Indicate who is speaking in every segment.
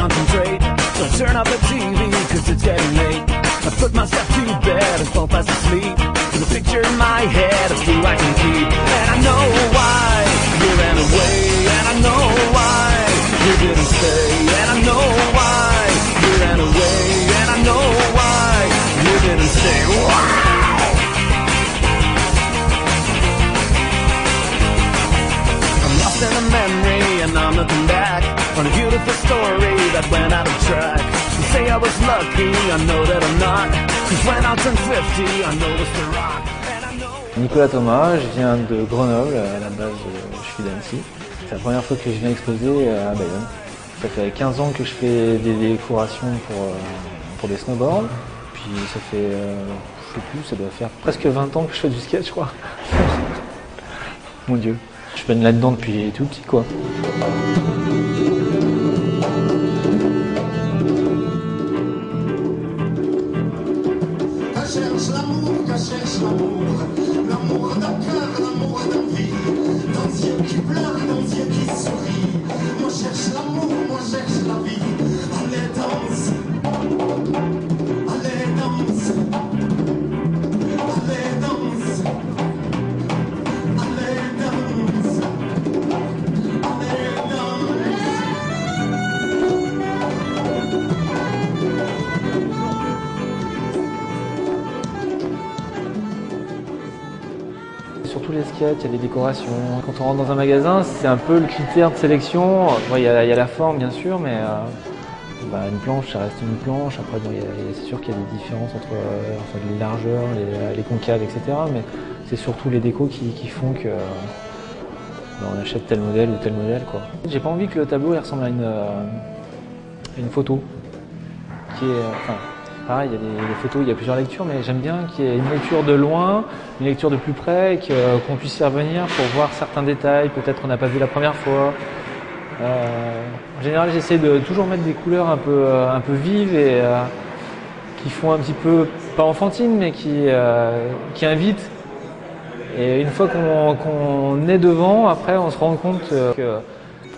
Speaker 1: concentrate. So I turn off the TV, cause it's getting late. I put myself to bed and fall fast asleep. With a picture in my head of who I can keep. And I know why you ran away. And I know why you didn't stay. And I know why you ran away. And I know why you didn't stay. Why? In a memory and I'm looking back on a beautiful story that went out of track. You say I was lucky, I know that I'm not. Cause when I turn 50, I know it's the rock. And I know...
Speaker 2: Nicolas Thomas, je viens de Grenoble, à la base je suis d'Annecy. C'est la première fois que je viens exposer à Bayonne. Ça fait 15 ans que je fais des décorations pour des snowboards. Puis ça fait, je sais plus, ça doit faire presque 20 ans que je fais du skate, je crois. Mon Dieu. Je baigne là-dedans depuis tout petit, quoi.
Speaker 3: Cherche l'amour, l'amour d'un cœur, l'amour d'un vie, dans yeux qui pleurent, dans yeux qui sourient. Moi cherche l'amour, moi cherche la vie. Allez danse, allez danse, allez danse, allez danse, allez danse.
Speaker 2: Surtout les skates, il y a des décorations. Quand on rentre dans un magasin, c'est un peu le critère de sélection. Bon, il y a la forme bien sûr, mais une planche, ça reste une planche. Après, bon, c'est sûr qu'il y a des différences entre les largeurs, les concaves, etc. Mais c'est surtout les décos qui font que on achète tel modèle ou tel modèle, quoi. J'ai pas envie que le tableau il ressemble à une photo. Qui est, pareil, il y a des photos, il y a plusieurs lectures, mais j'aime bien qu'il y ait une lecture de loin, une lecture de plus près, qu'on puisse y revenir pour voir certains détails, peut-être qu'on n'a pas vu la première fois. En général, j'essaie de toujours mettre des couleurs un peu vives et qui font un petit peu, pas enfantine, mais qui invitent. Et une fois qu'on est devant, après on se rend compte que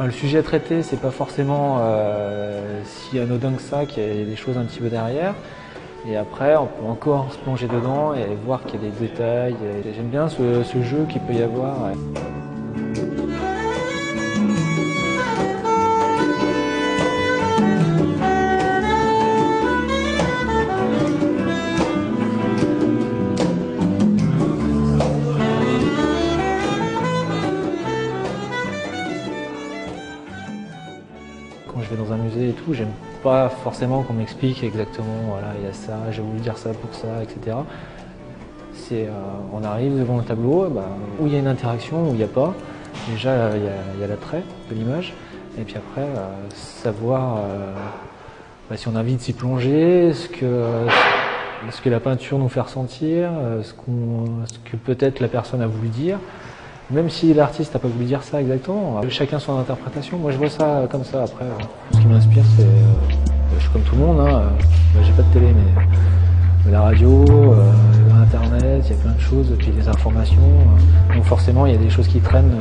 Speaker 2: le sujet traité, c'est pas forcément si anodin que ça, qu'il y a des choses un petit peu derrière. Et après, on peut encore se plonger dedans et voir qu'il y a des détails. J'aime bien ce jeu qu'il peut y avoir. Ouais. Quand je vais dans un musée et tout, j'aime pas forcément qu'on m'explique exactement, voilà, il y a ça, j'ai voulu dire ça pour ça, etc. On arrive devant le tableau, où il y a une interaction, où il n'y a pas. Déjà, il y a l'attrait de l'image, et puis après, savoir si on a envie de s'y plonger, ce que la peinture nous fait ressentir, ce que peut-être la personne a voulu dire. Même si l'artiste n'a pas voulu dire ça exactement, chacun son interprétation. Moi je vois ça comme ça. Après, ce qui m'inspire, c'est, je suis comme tout le monde, hein, j'ai pas de télé, mais la radio, internet, il y a plein de choses, puis des informations. Donc forcément, il y a des choses qui traînent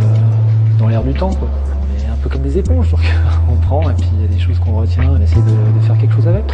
Speaker 2: dans l'air du temps, quoi. On est un peu comme des éponges, donc on prend et puis il y a des choses qu'on retient, on essaie de faire quelque chose avec.